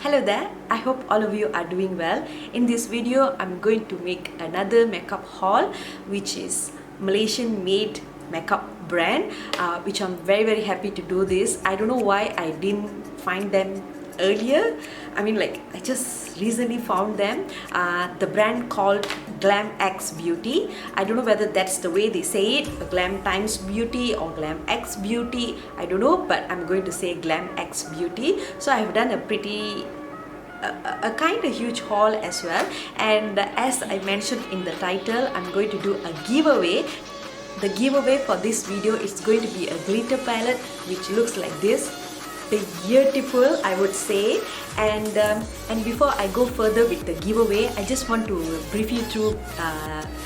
Hello there, I hope all of you are doing well. In this video, I'm going to make another makeup haul, which is Malaysian made makeup brand, which I'm very happy to do this. I don't know why I didn't find them earlier. I mean, like, I just recently found them. The brand called Glamx Beauty. I don't know whether that's the way they say it, Glam Times Beauty or Glamx Beauty. I don't know, but I'm going to say Glamx Beauty. So I have done a pretty a kind of huge haul as well, and as I mentioned in the title, I'm going to do a giveaway. The giveaway for this video is going to be a glitter palette which looks like this. Beautiful, I would say. And before I go further with the giveaway, I just want to brief you through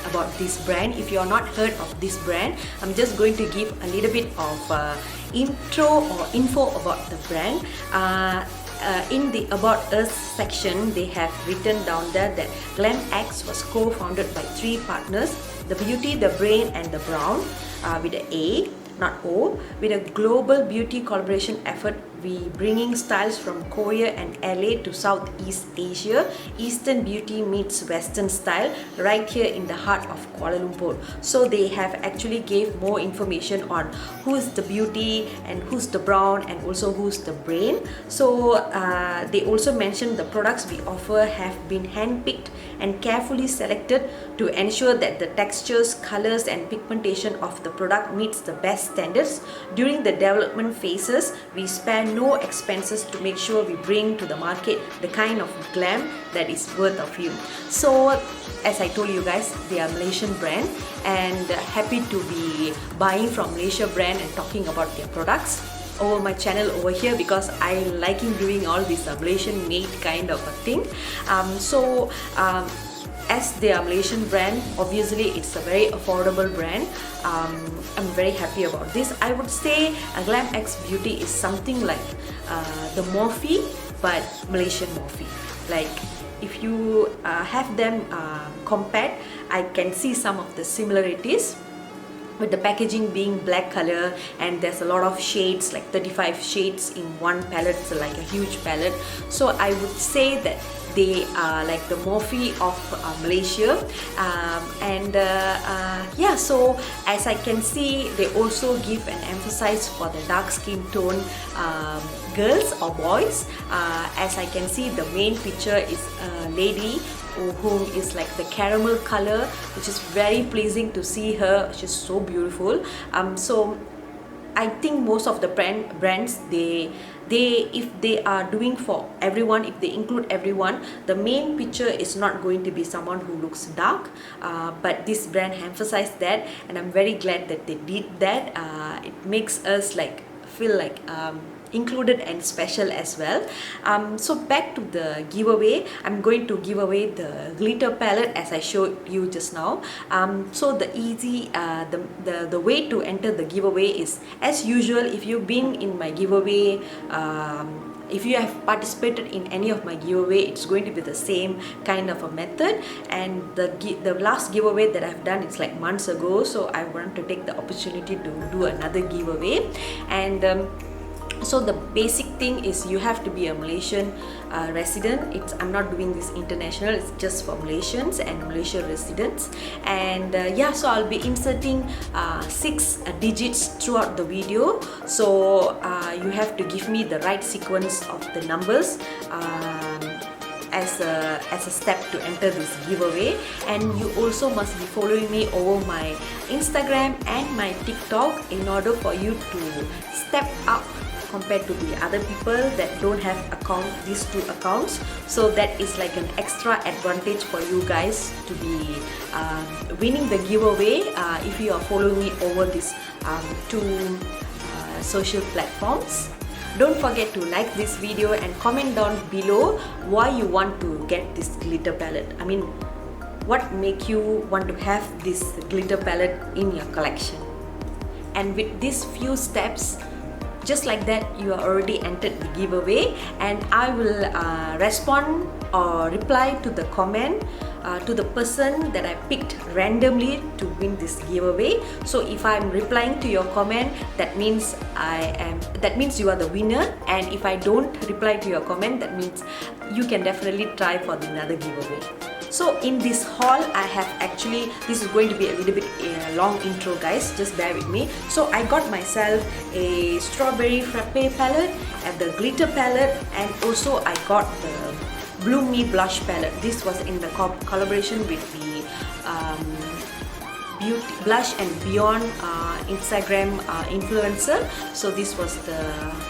about this brand. If you are not heard of this brand, I'm just going to give a little bit of intro or info about the brand. In the About Us section, they have written down there that Glamx was co-founded by 3 partners: the beauty, the brain and the brown, with an A, not O, with a global beauty collaboration effort. We bringing styles from Korea and LA to Southeast Asia. Eastern beauty meets Western style right here in the heart of Kuala Lumpur. So they have actually gave more information on who's the beauty and who's the brown and also who's the brain. So they also mentioned the products we offer have been handpicked and carefully selected to ensure that the textures, colors and pigmentation of the product meets the best standards. During the development phases, we spare no expenses to make sure we bring to the market the kind of glam that is worth of you. So as I told you guys, they are Malaysian brand, and happy to be buying from Malaysia brand and talking about their products over my channel over here, because I liking doing all this Malaysian made kind of a thing. As they are Malaysian brand, obviously it's a very affordable brand. I'm very happy about this. I would say Glamx Beauty is something like the Morphe, but Malaysian Morphe. Like, if you have them compared, I can see some of the similarities, with the packaging being black color, and there's a lot of shades, like 35 shades in one palette, so like a huge palette. So I would say that they are like the Morphe of Malaysia. Yeah, so as I can see, they also give an emphasis for the dark skin tone girls or boys. As I can see, the main picture is a lady whom is like the caramel color, which is very pleasing to see her. She's so beautiful. So I think most of the brands, they if they are doing for everyone, if they include everyone, the main picture is not going to be someone who looks dark, but this brand emphasized that, and I'm very glad that they did that. It makes us like feel like included and special as well. So back to the giveaway, I'm going to give away the glitter palette as I showed you just now. So the way to enter the giveaway is as usual. If you've been in my giveaway, if you have participated in any of my giveaway, it's going to be the same kind of a method. And the last giveaway that I've done, it's like months ago, so I want to take the opportunity to do another giveaway. And so the basic thing is you have to be a Malaysian resident. I'm not doing this international, it's just for Malaysians and Malaysia residents. And yeah, so I'll be inserting 6 digits throughout the video. So you have to give me the right sequence of the numbers as a step to enter this giveaway. And you also must be following me over my Instagram and my TikTok in order for you to step up compared to the other people that don't have these 2 accounts. So that is like an extra advantage for you guys to be winning the giveaway if you are following me over these 2 social platforms. Don't forget to like this video and comment down below why you want to get this glitter palette. I mean, what make you want to have this glitter palette in your collection. And with these few steps, just like that, you are already entered the giveaway, and I will respond or reply to the comment to the person that I picked randomly to win this giveaway. So if I'm replying to your comment, that means you are the winner, and if I don't reply to your comment, that means you can definitely try for another giveaway. So in this haul, I have actually, this is going to be a little bit long intro guys, just bear with me. So I got myself a strawberry frappe palette and the glitter palette, and also I got the Bloom Me blush palette. This was in the collaboration with the Beauty Blush and Beyond Instagram influencer. So this was the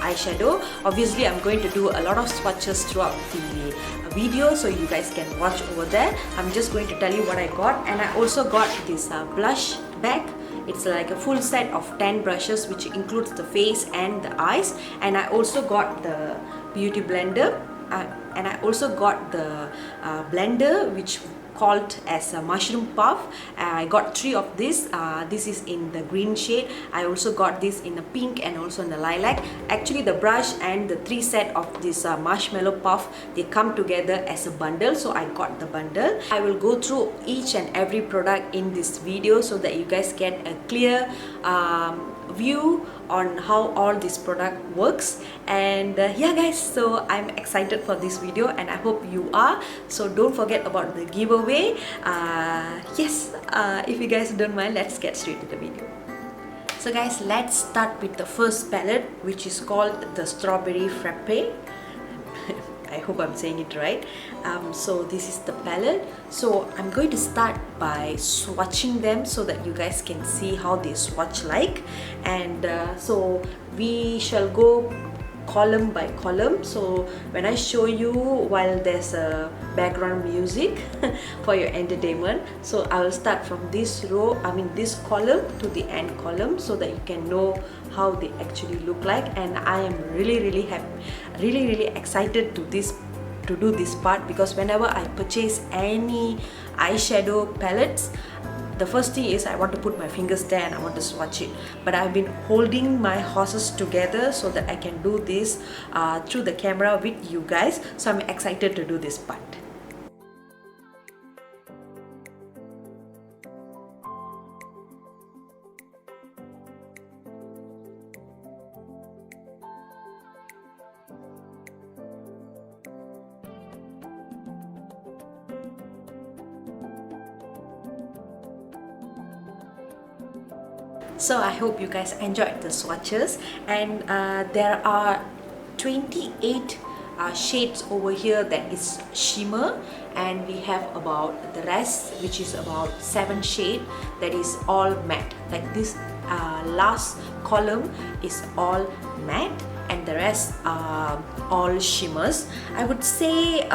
eyeshadow. Obviously I'm going to do a lot of swatches throughout the video, so you guys can watch over there. I'm just going to tell you what I got. And I also got this blush bag. It's like a full set of 10 brushes, which includes the face and the eyes. And I also got the beauty blender, and I also got the blender which called as a mushroom puff. I got 3 of this. This is in the green shade. I also got this in the pink and also in the lilac. Actually the brush and the 3 set of this marshmallow puff, they come together as a bundle, so I got the bundle. I will go through each and every product in this video so that you guys get a clear view on how all this product works. And yeah guys, so I'm excited for this video and I hope you are. So don't forget about the giveaway. Yes, if you guys don't mind, let's get straight to the video. So guys, let's start with the first palette, which is called the Strawberry Frappe. I hope I'm saying it right. So this is the palette. So I'm going to start by swatching them so that you guys can see how they swatch like. And so we shall go column by column. So when I show you, while there's a background music for your entertainment, so I will start from this row, this column to the end column, so that you can know how they actually look like. And I am really happy, really excited to do this part, because whenever I purchase any eyeshadow palettes, the first thing is I want to put my fingers there and I want to swatch it. But I've been holding my horses together so that I can do this through the camera with you guys. So I'm excited to do this part. So I hope you guys enjoyed the swatches, and there are 28 shades over here that is shimmer, and we have about the rest, which is about 7 shades that is all matte. Like this last column is all matte and the rest are all shimmers. I would say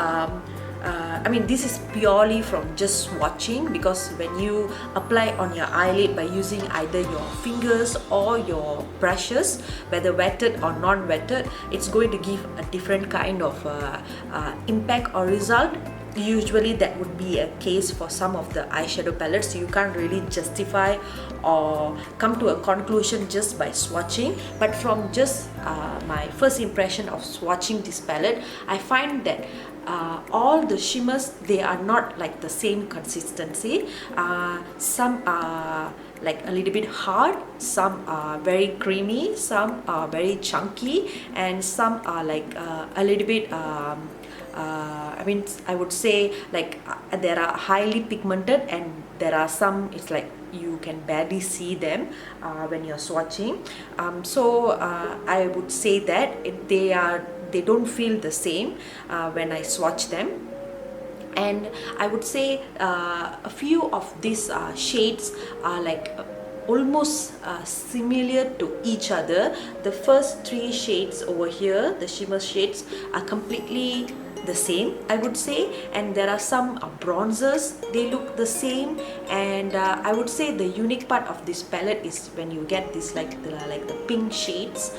this is purely from just swatching, because when you apply on your eyelid by using either your fingers or your brushes, whether wetted or non-wetted, it's going to give a different kind of impact or result. Usually that would be a case for some of the eyeshadow palettes. You can't really justify or come to a conclusion just by swatching. But from just my first impression of swatching this palette, I find that all the shimmers, they are not like the same consistency. Some are like a little bit hard, some are very creamy, some are very chunky, and some are like a little bit I would say like there are highly pigmented, and there are some it's like you can barely see them when you're swatching. I would say that they don't feel the same when I swatch them. And I would say a few of these shades are like almost similar to each other. The first 3 shades over here, the shimmer shades, are completely the same, I would say, and there are some bronzers, they look the same. And I would say the unique part of this palette is when you get this like the pink shades.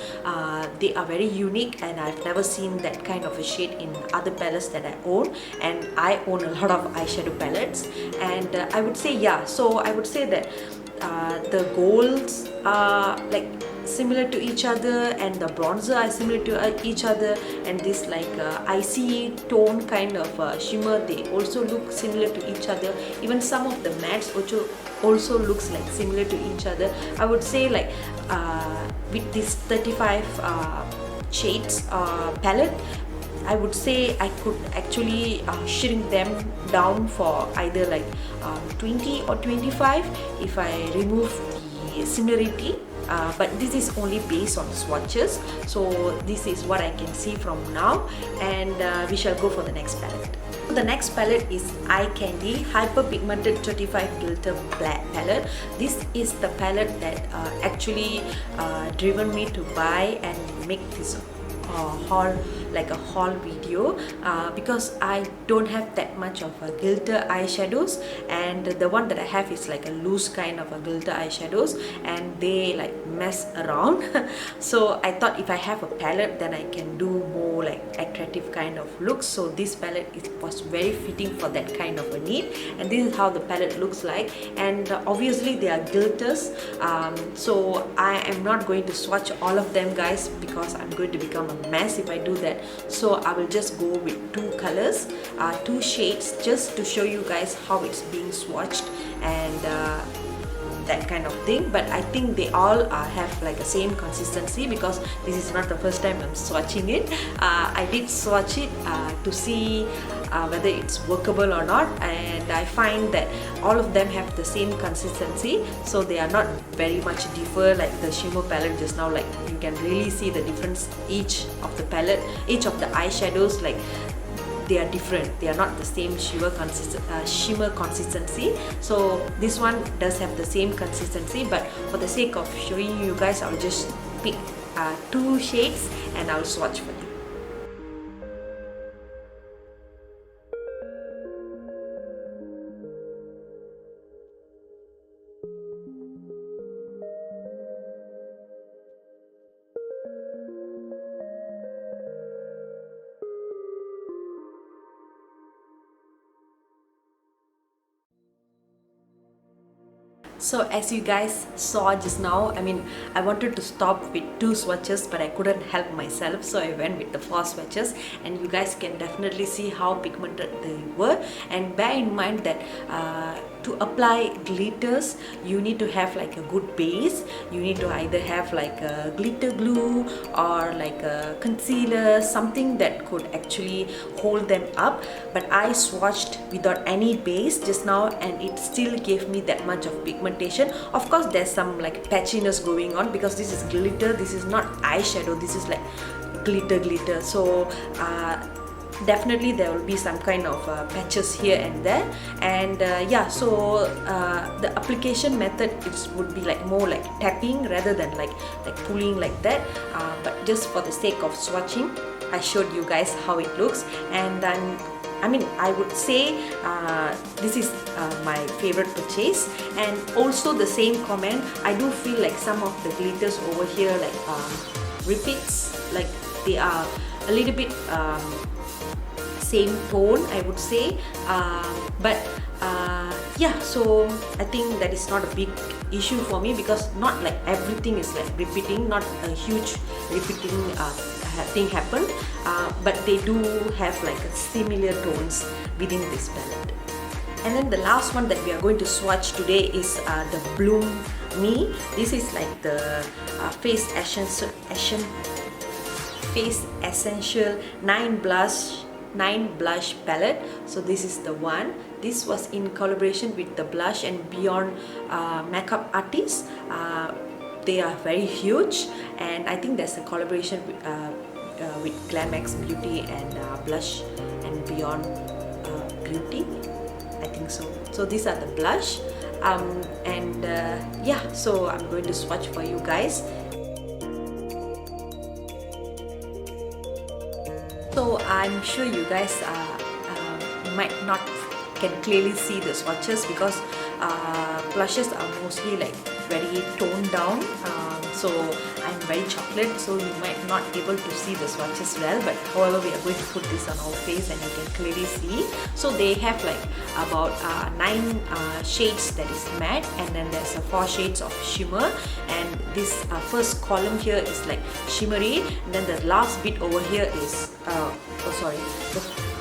They are very unique, and I've never seen that kind of a shade in other palettes that I own, and I own a lot of eyeshadow palettes. And I would say, yeah, so I would say that the golds are like similar to each other, and the bronzer are similar to each other, and this like icy tone kind of shimmer, they also look similar to each other. Even some of the mattes also looks like similar to each other. I would say like with this 35 shades palette, I would say I could actually shrink them down for either like 20 or 25 if I remove the similarity. But this is only based on swatches, so this is what I can see from now, and we shall go for the next palette. The next palette is Eye Candy Hyper Pigmented 35 Glitter Black palette. This is the palette that actually driven me to buy and make this haul, like a haul video, because I don't have that much of a glitter eyeshadows, and the one that I have is like a loose kind of a glitter eyeshadows, and they like mess around. So I thought if I have a palette, then I can do more like attractive kind of looks. So this palette was very fitting for that kind of a need, and this is how the palette looks like. And obviously they are glitters, so I am not going to swatch all of them, guys, because I'm going to become a mess if I do that. So I will just go with two colors, two shades, just to show you guys how it's being swatched and that kind of thing. But I think they all have like the same consistency, because this is not the first time I'm swatching it. I did swatch it to see whether it's workable or not, and I find that all of them have the same consistency, so they are not very much differ like the shimmer palette just now. Like you can really see the difference, each of the palette, each of the eyeshadows, like they are different, they are not the same shimmer consistency. So this one does have the same consistency, but for the sake of showing you guys, I'll just pick two shades and I'll swatch for you. So as you guys saw just now, I mean, I wanted to stop with two swatches, but I couldn't help myself, so I went with the 4 swatches, and you guys can definitely see how pigmented they were. And bear in mind that to apply glitters, you need to have like a good base. You need to either have like a glitter glue or like a concealer, something that could actually hold them up. But I swatched without any base just now, and it still gave me that much of pigmentation. Of course there's some like patchiness going on, because this is glitter, this is not eyeshadow, this is like glitter. So definitely there will be some kind of patches here and there. And yeah, so the application method would be like more like tapping rather than like pulling like that, but just for the sake of swatching, I showed you guys how it looks. And I mean, I would say this is my favorite purchase. And also the same comment, I do feel like some of the glitters over here like repeats, like they are a little bit same tone, I would say, but yeah, so I think that is not a big issue for me, because not like everything is like repeating, not a huge repeating thing happened, but they do have like a similar tones within this palette. And then the last one that we are going to swatch today is the Bloom Me. This is like the Face Essential 9 blush palette. So this is the one. This was in collaboration with the Blush and Beyond makeup artists. They are very huge, and I think there's a collaboration with Glamx Beauty and Blush and Beyond Beauty, I think so. So these are the blush, and yeah, so I'm going to swatch for you guys. So I'm sure you guys might not can clearly see the swatches, because blushes are mostly like very toned down, so I and very chocolate, so you might not able to see the swatches well, but however we are going to put this on our face and you can clearly see. So they have like about 9 shades that is matte, and then there's 4 shades of shimmer, and this first column here is like shimmery, and then the last bit over here is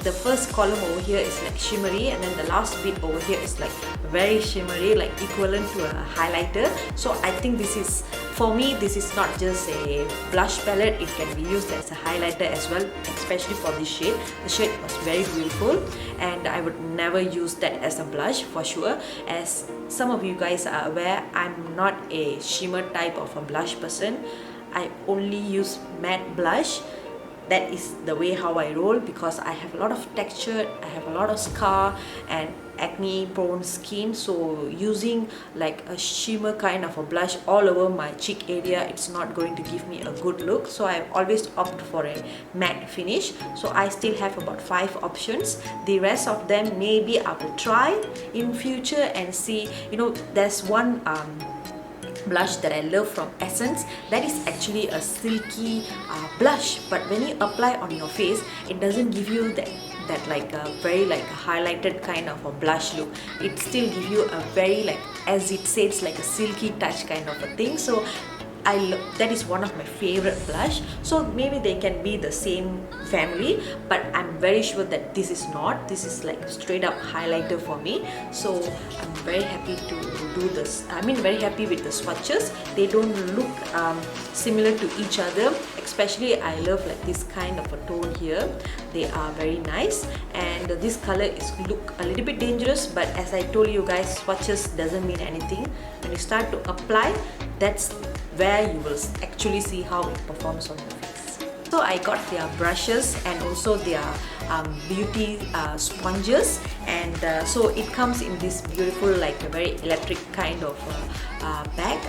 the first column over here is like shimmery, and then the last bit over here is like very shimmery, like equivalent to a highlighter. So I think this is, for me, this is not just a blush palette, it can be used as a highlighter as well, especially for this shade. The shade was very beautiful, and I would never use that as a blush for sure. As some of you guys are aware, I'm not a shimmer type of a blush person. I only use matte blush. That is the way how I roll, because I have a lot of texture, I have a lot of scar and acne prone skin, so using like a shimmer kind of a blush all over my cheek area, it's not going to give me a good look. So I always opt for a matte finish. So I still have about 5 options. The rest of them maybe I will try in future and see. You know, there's one blush that I love from Essence, that is actually a silky blush, but when you apply on your face, it doesn't give you that like a very like a highlighted kind of a blush look. It still give you a very, like, as it says, like a silky touch kind of a thing. So that is one of my favorite blush. So maybe they can be the same family, but I'm very sure that this is not. This is like straight up highlighter for me. So I'm very happy to do this. I mean, very happy with the swatches. They don't look similar to each other. Especially I love like this kind of a tone here. They are very nice, and this color is look a little bit dangerous, but as I told you guys, swatches doesn't mean anything. When you start to apply, that's where you will actually see how it performs on your face. So I got their brushes and also their beauty sponges, and so it comes in this beautiful, like a very electric kind of bag.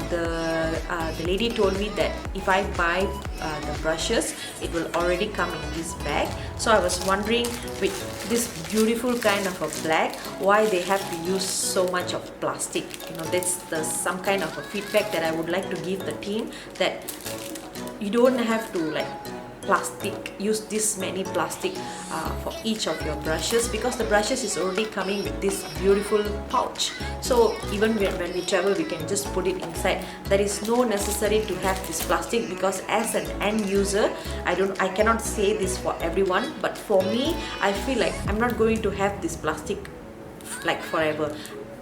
The lady told me that if I buy the brushes, it will already come in this bag. So I was wondering, with this beautiful kind of a black, why they have to use so much of plastic. You know, that's some kind of a feedback that I would like to give the team, that you don't have to like use this many plastic for each of your brushes, because the brushes is already coming with this beautiful pouch. So even when we travel, we can just put it inside. There is no necessary to have this plastic, because as an end user, I cannot say this for everyone, but for me, I feel like I'm not going to have this plastic like forever.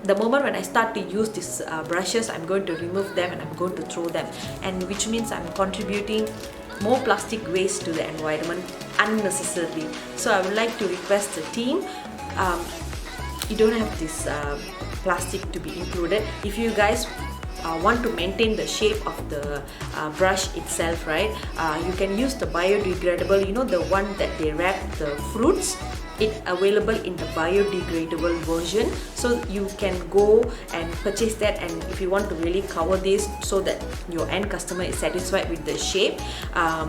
The moment when I start to use these brushes, I'm going to remove them and I'm going to throw them, and which means I'm contributing more plastic waste to the environment unnecessarily. So I would like to request the team, you don't have this plastic to be included. If you guys want to maintain the shape of the brush itself, right, you can use the biodegradable, you know, the one that they wrap the fruits. It's available in the biodegradable version, so you can go and purchase that. And if you want to really cover this so that your end customer is satisfied with the shape,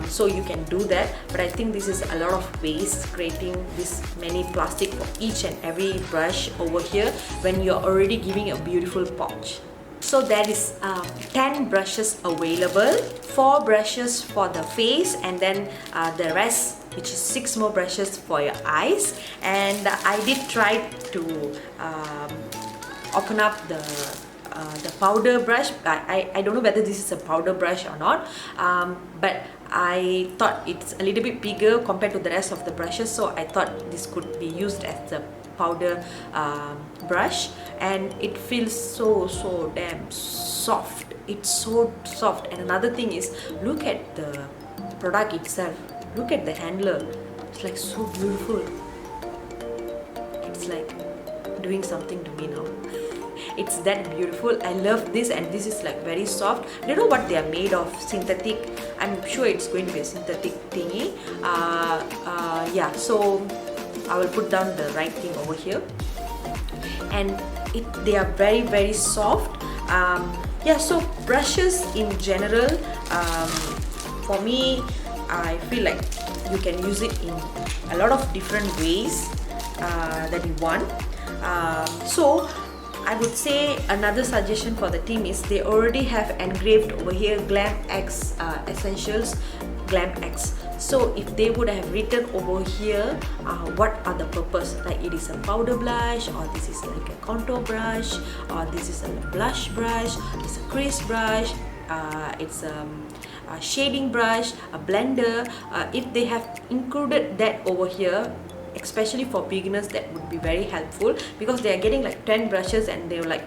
so you can do that. But I think this is a lot of waste, creating this many plastic for each and every brush over here when you're already giving a beautiful pouch. So there is 10 brushes available, 4 brushes for the face, and then the rest, which is 6 more brushes for your eyes. And I did try to open up the powder brush. I don't know whether this is a powder brush or not, but I thought it's a little bit bigger compared to the rest of the brushes, so I thought this could be used as the powder brush, and it feels so damn soft. It's so soft. And another thing is, look at the product itself. Look at the handler. It's like so beautiful. It's like doing something to me now. It's that beautiful. I love this, and this is like very soft. I don't know what they are made of. Synthetic. I'm sure it's going to be a synthetic thingy. Yeah, so I will put down the right thing over here, and they are very soft. Yeah, so brushes in general, for me, I feel like you can use it in a lot of different ways that you want. So I would say another suggestion for the team is they already have engraved over here Glamx Essentials Glamx. So if they would have written over here what are the purpose, like it is a powder blush, or this is like a contour brush, or this is a blush brush, it's a crease brush, it's a shading brush, a blender, if they have included that over here, especially for beginners, that would be very helpful, because they are getting like 10 brushes and they're like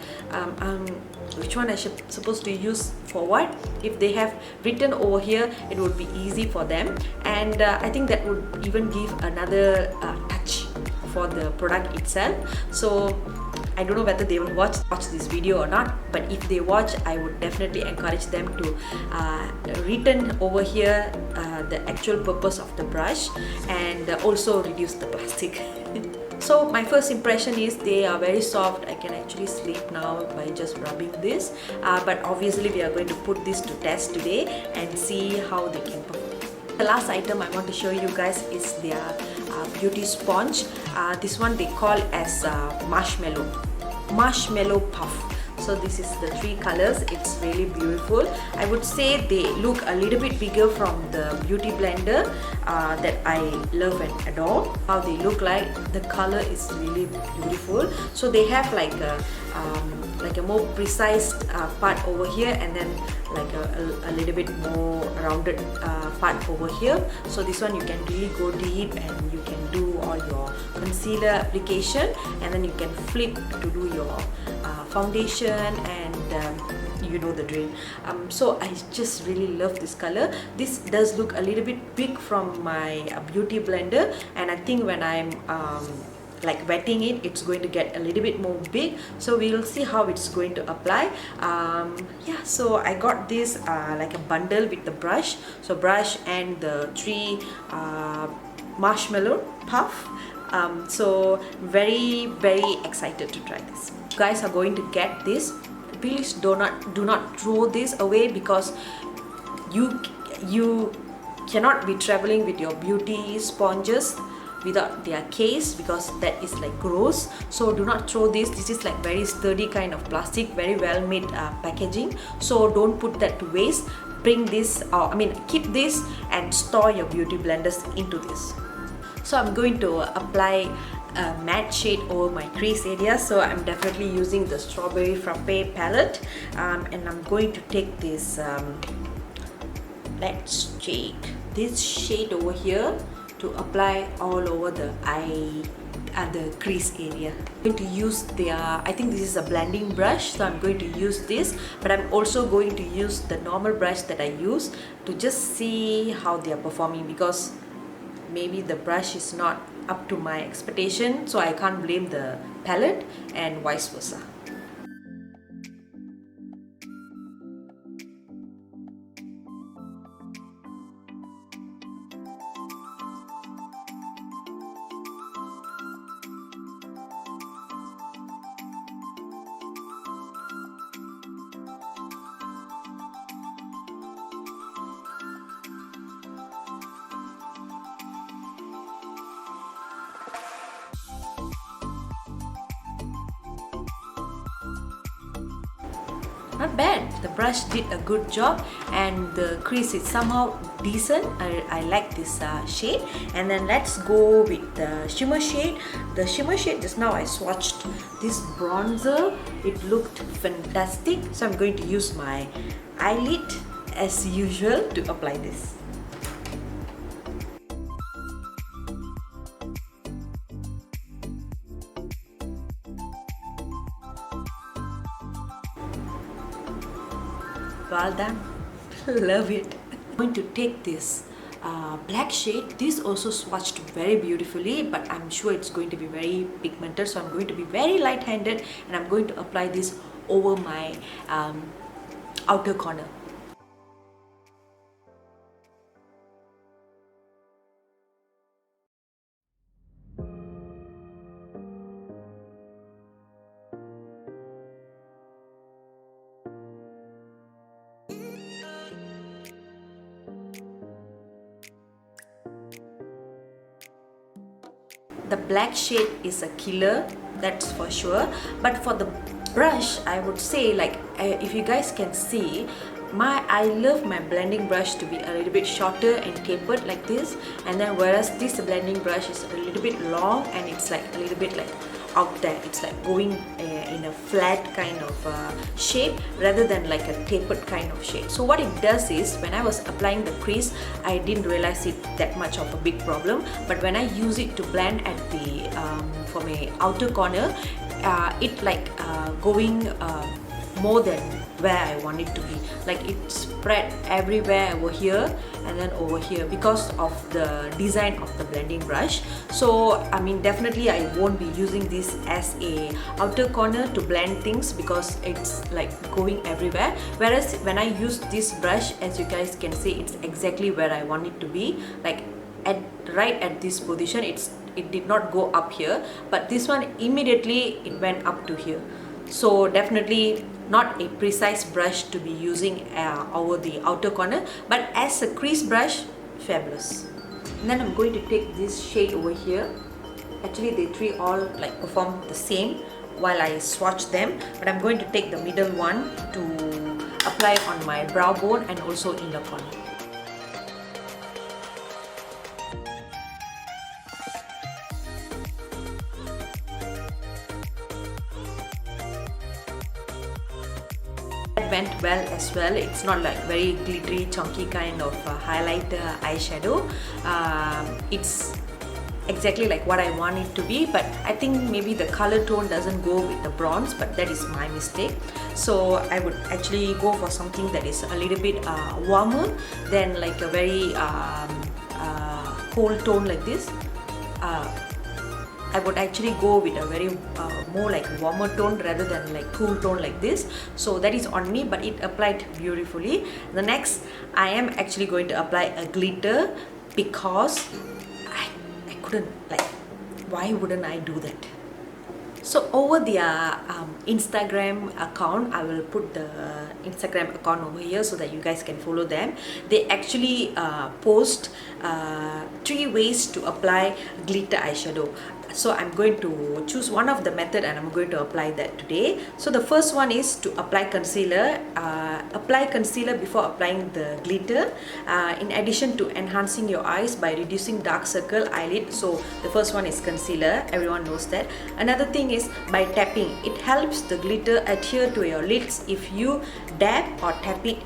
which one I should supposed to use for what. If they have written over here, it would be easy for them, and I think that would even give another touch for the product itself. So I don't know whether they will watch this video or not, but if they watch, I would definitely encourage them to written over here the actual purpose of the brush, and also reduce the plastic. So my first impression is they are very soft. I can actually sleep now by just rubbing this, but obviously we are going to put this to test today and see how they can perform. The last item I want to show you guys is their beauty sponge. This one they call as marshmallow puff. So this is the 3 colors. It's really beautiful. I would say they look a little bit bigger from the beauty blender that I love and adore. How they look like, the color is really beautiful. So they have like a more precise part over here, and then like a little bit more rounded part over here. So this one you can really go deep, and you can do all your concealer application, and then you can flip to do your foundation, and you know the drill. So I just really love this color. This does look a little bit big from my beauty blender, and I think when I'm like wetting it, it's going to get a little bit more big. So we'll see how it's going to apply. Yeah, so I got this like a bundle with the brush. So brush and the 3 marshmallow puff. So very excited to try this. You guys are going to get this. Please do not throw this away, because you cannot be traveling with your beauty sponges without their case, because that is like gross. So do not throw this. This is like very sturdy kind of plastic, very well made packaging. So don't put that to waste. Bring this, keep this and store your beauty blenders into this. So I'm going to apply a matte shade over my crease area. So I'm definitely using the Strawberry Frappe palette, and I'm going to take this let's take this shade over here to apply all over the eye and the crease area. I'm going to use their, I think this is a blending brush, so I'm going to use this, but I'm also going to use the normal brush that I use to just see how they are performing, because maybe the brush is not up to my expectation, so I can't blame the palette, and vice versa. Not bad. The brush did a good job, and the crease is somehow decent. I like this shade. And then let's go with the shimmer shade. The shimmer shade, just now I swatched this bronzer. It looked fantastic. So I'm going to use my eyelid as usual to apply this. Well done. Love it. I'm going to take this black shade. This also swatched very beautifully, but I'm sure it's going to be very pigmented, so I'm going to be very light-handed, and I'm going to apply this over my outer corner. The black shade is a killer. that's for sure. But for the brush, I would say, like, if you guys can see, I love my blending brush to be a little bit shorter and tapered like this, and then whereas this blending brush is a little bit long and it's like a little bit like out there, it's like going in a flat kind of shape rather than like a tapered kind of shape. So what it does is, when I was applying the crease, I didn't realize it that much of a big problem, but when I use it to blend at the for my outer corner, it like going more than where I want it to be. Like it spread everywhere over here and then over here because of the design of the blending brush. So I mean, definitely I won't be using this as a outer corner to blend things because it's like going everywhere. Whereas when I use this brush, as you guys can see, it's exactly where I want it to be. Like right at this position, it did not go up here, but this one immediately it went up to here. So definitely not a precise brush to be using over the outer corner, but as a crease brush, fabulous. And then I'm going to take this shade over here. Actually they three all like perform the same while I swatch them, but I'm going to take the middle one to apply on my brow bone and also in the corner. Went well as well. It's not like very glittery chunky kind of highlighter eyeshadow. It's exactly like what I want it to be, but I think maybe the color tone doesn't go with the bronze, but that is my mistake. So I would actually go for something that is a little bit warmer than like a very cold tone like this. I would actually go with a very more like warmer tone rather than like cool tone like this. So that is on me, but it applied beautifully. The next, I am actually going to apply a glitter because I couldn't, like, why wouldn't I do that? So over their Instagram account, I will put the Instagram account over here so that you guys can follow them. They actually post 3 ways to apply glitter eyeshadow. So I'm going to choose one of the method and I'm going to apply that today. So the first one is to apply concealer. Apply concealer before applying the glitter, in addition to enhancing your eyes by reducing dark circle eyelid. So the first one is concealer, everyone knows that. Another thing is by tapping. It helps the glitter adhere to your lids if you dab or tap it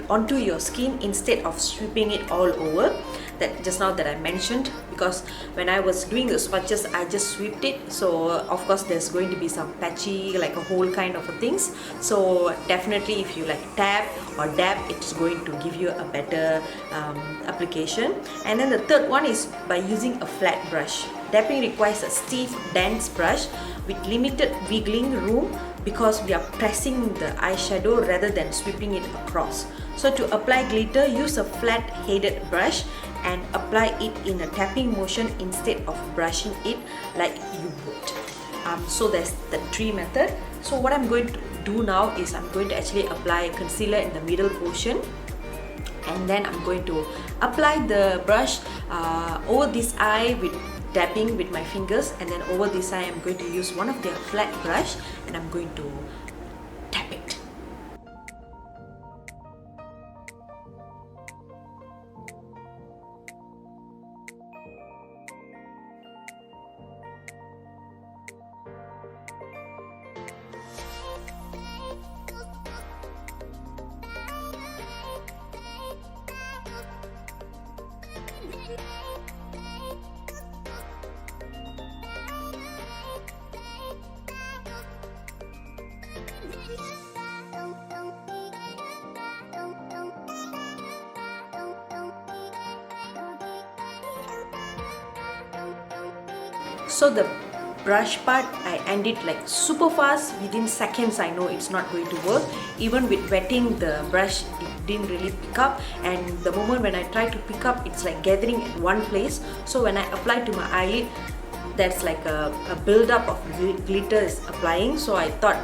onto your skin instead of sweeping it all over. That just now that I mentioned, because when I was doing the swatches, I just swept it, so of course there's going to be some patchy, like a whole kind of things. So definitely if you like tap or dab, it's going to give you a better application. And then the third one is by using a flat brush. Dabbing requires a stiff, dense brush with limited wiggling room because we are pressing the eyeshadow rather than sweeping it across. So to apply glitter, use a flat headed brush and apply it in a tapping motion instead of brushing it like you would. So that's the 3 method. So what I'm going to do now is I'm going to actually apply concealer in the middle portion, and then I'm going to apply the brush over this eye with tapping with my fingers, and then over this eye I'm going to use one of their flat brush and I'm going to tap it. So the brush part, I end it like super fast, within seconds. I know it's not going to work. Even with wetting the brush, it didn't really pick up, and the moment when I try to pick up, it's like gathering at one place. So when I apply to my eyelid, that's like a build-up of glitter is applying. So I thought,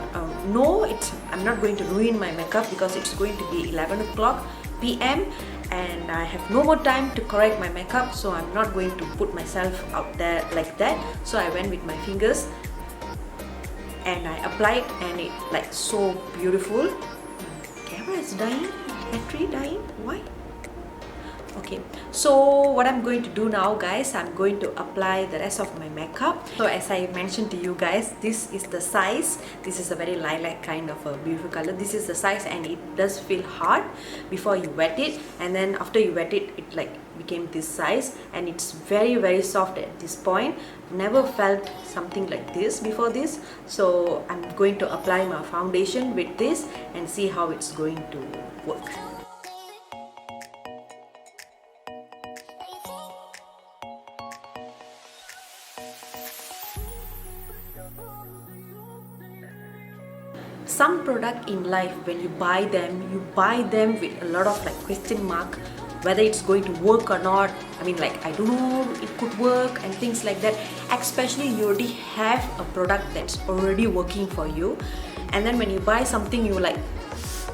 no, I'm not going to ruin my makeup because it's going to be 11 o'clock p.m. and I have no more time to correct my makeup, so I'm not going to put myself out there like that. So I went with my fingers, and I applied, and it like so beautiful. Camera is dying, battery dying, why? Okay, so what I'm going to do now, guys, I'm going to apply the rest of my makeup. So as I mentioned to you guys, this is the size. This is a very lilac kind of a beautiful color. This is the size, and it does feel hard before you wet it, and then after you wet it, it like became this size, and it's very soft at this point. Never felt something like this before this. So I'm going to apply my foundation with this and see how it's going to work. Some product in life, when you buy them with a lot of like question mark, whether it's going to work or not. I mean, like, I don't know, it could work and things like that. Especially you already have a product that's already working for you, and then when you buy something, you like,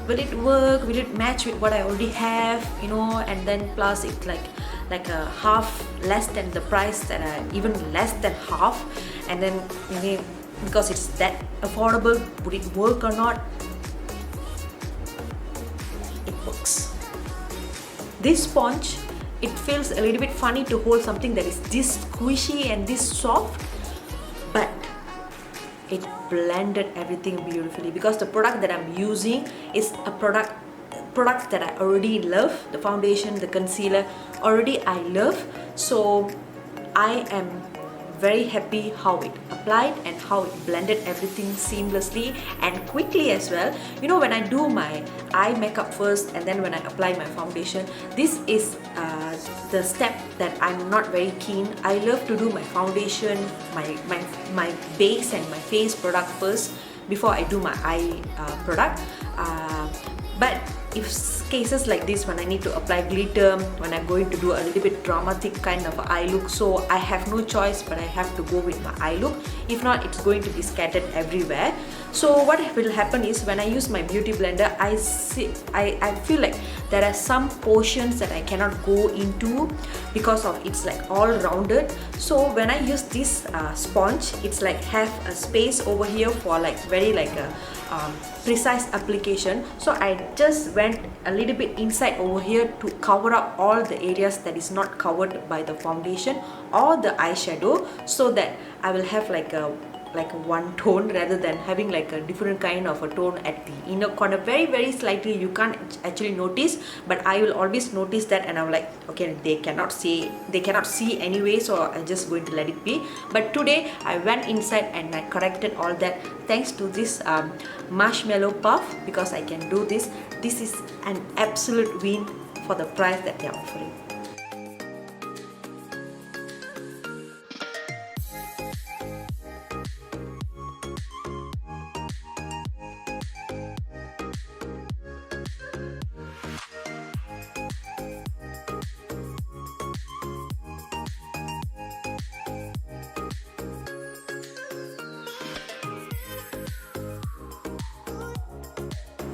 will it work? Will it match with what I already have? You know, and then plus it's like a half less than the price, that even less than half, and then maybe because it's that affordable, would it work or not? It works. This sponge, it feels a little bit funny to hold something that is this squishy and this soft, but it blended everything beautifully, because the product that I'm using is a products that I already love. The foundation, the concealer, already I love. So I am very happy how it applied and how it blended everything seamlessly and quickly as well. You know, when I do my eye makeup first and then when I apply my foundation, this is the step that I'm not very keen. I love to do my foundation, my base and my face product first before I do my eye product. But if cases like this, when I need to apply glitter, when I'm going to do a little bit dramatic kind of eye look, so I have no choice but I have to go with my eye look. If not, it's going to be scattered everywhere. So what will happen is, when I use my beauty blender, I feel like there are some portions that I cannot go into because of it's like all rounded. So when I use this sponge, it's like have a space over here for like very like a precise application. So I just went a little bit inside over here to cover up all the areas that is not covered by the foundation or the eyeshadow, so that I will have like a one tone rather than having like a different kind of a tone at the inner corner. Very slightly, you can't actually notice, but I will always notice that, and I'm like, okay, they cannot see anyway, so I'm just going to let it be. But today I went inside and I corrected all that thanks to this marshmallow puff, because I can do this. This is an absolute win for the price that they are offering.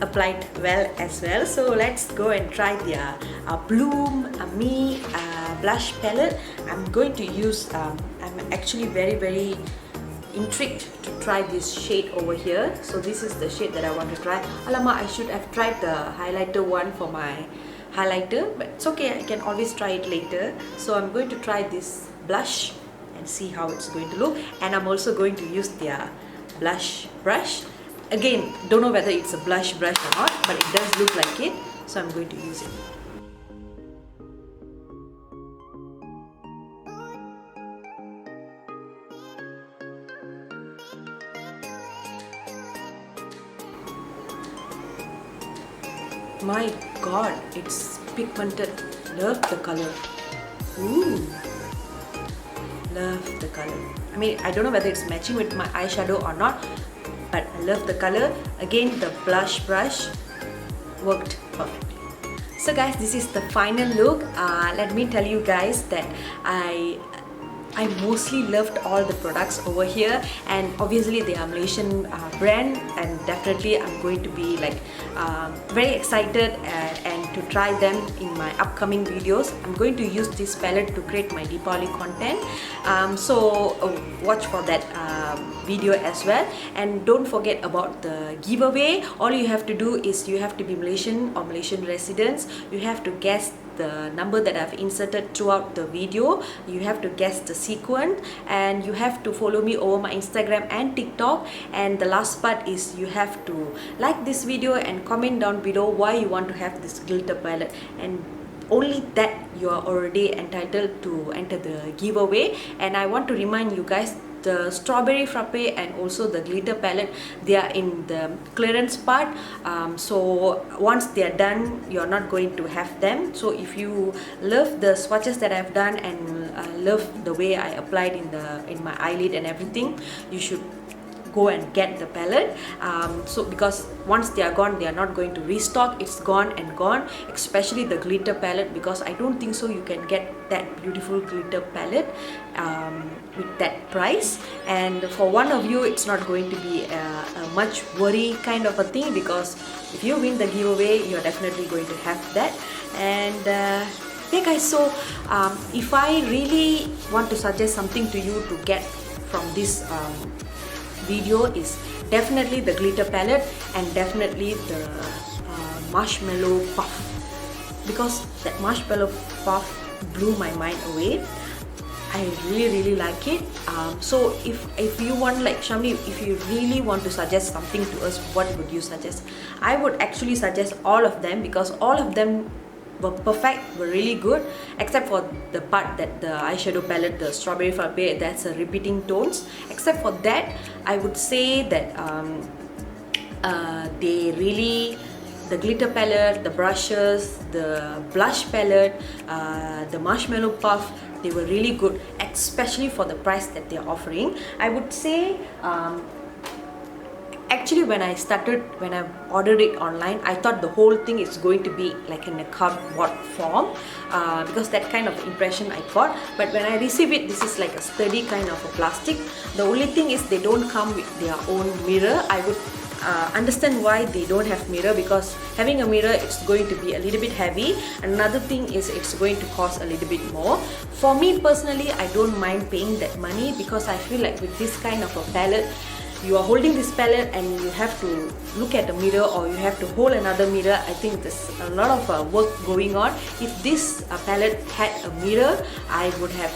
Applied well as well. So let's go and try the Bloom Me blush palette. I'm going to use, I'm actually very intrigued to try this shade over here. So this is the shade that I want to try. Alamak, I should have tried the highlighter one for my highlighter, but it's okay, I can always try it later. So I'm going to try this blush and see how it's going to look, and I'm also going to use their blush brush. Again, don't know whether it's a blush brush or not, but it does look like it, so I'm going to use it. My god, it's pigmented. Love the color. Ooh, love the color. I mean, I don't know whether it's matching with my eyeshadow or not, but I love the color. Again, the blush brush worked perfectly. So guys, this is the final look. Let me tell you guys that I mostly loved all the products over here, and obviously they are Malaysian brand, and definitely I'm going to be like very excited and to try them in my upcoming videos. I'm going to use this palette to create my Deepavali content. So watch for that video as well. And don't forget about the giveaway. All you have to do is you have to be Malaysian or Malaysian residents. You have to guess the number that I've inserted throughout the video. You have to guess the sequence, and you have to follow me over my Instagram and TikTok. And the last part is you have to like this video and comment down below why you want to have this glitter palette, and only that you are already entitled to enter the giveaway. And I want to remind you guys, the strawberry frappe and also the glitter palette, they are in the clearance part. So once they are done, you're not going to have them. So if you love the swatches that I've done and love the way I applied in my eyelid and everything, you should go and get the palette. So because once they are gone, they are not going to restock. It's gone and gone, especially the glitter palette, because I don't think so you can get that beautiful glitter palette with that price. And for one of you, it's not going to be a much worry kind of a thing, because if you win the giveaway, you're definitely going to have that. And yeah guys, so if I really want to suggest something to you to get from this video, is definitely the glitter palette and definitely the marshmallow puff, because that marshmallow puff blew my mind away. I really like it. So if you want, like Shamli, if you really want to suggest something to us, what would you suggest? I would actually suggest all of them, because all of them were perfect, were really good, except for the part that the eyeshadow palette, the strawberry frappe, that's a repeating tones. Except for that, I would say that the glitter palette, the brushes, the blush palette, the marshmallow puff, they were really good, especially for the price that they're offering. I would say actually when I ordered it online, I thought the whole thing is going to be like in a cardboard form, because that kind of impression I got. But when I receive it, this is like a sturdy kind of a plastic. The only thing is they don't come with their own mirror. I would understand why they don't have mirror, because having a mirror, it's going to be a little bit heavy. Another thing is it's going to cost a little bit more. For me personally, I don't mind paying that money, because I feel like with this kind of a palette, you are holding this palette and you have to look at the mirror, or you have to hold another mirror. I think there's a lot of work going on. If this palette had a mirror, I would have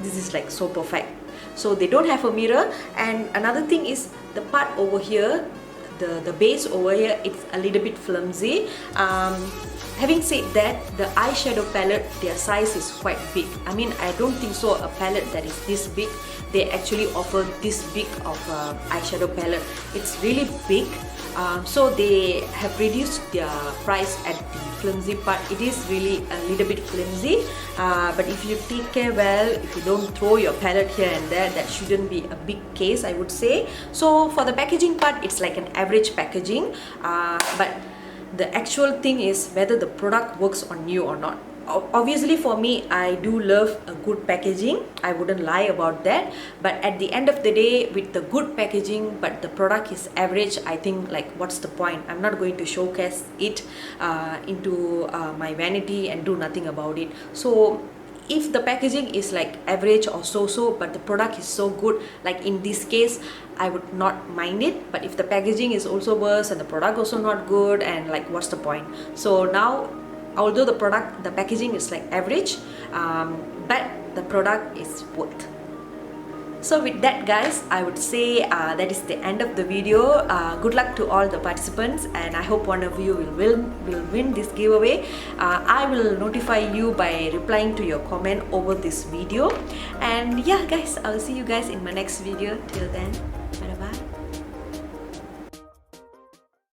this is like so perfect. So they don't have a mirror. And another thing is the part over here, the base over here, it's a little bit flimsy. Having said that, the eyeshadow palette, their size is quite big. I mean, I don't think so a palette that is this big, they actually offer this big of eyeshadow palette. It's really big. So they have reduced their price at the flimsy part. It is really a little bit flimsy, but if you take care well, if you don't throw your palette here and there, that shouldn't be a big case, I would say. So for the packaging part, it's like an average packaging, but the actual thing is whether the product works on you or not. Obviously for me, I do love a good packaging, I wouldn't lie about that. But at the end of the day, with the good packaging but the product is average, I think like what's the point? I'm not going to showcase it into my vanity and do nothing about it. So if the packaging is like average or so-so, but the product is so good, like in this case, I would not mind it. But if the packaging is also worse and the product also not good, and like what's the point? So now, although the packaging is like average, but the product is worth. So with that guys, I would say that is the end of the video. Good luck to all the participants, and I hope one of you will win this giveaway. I will notify you by replying to your comment over this video. And yeah guys, I'll see you guys in my next video. Till then,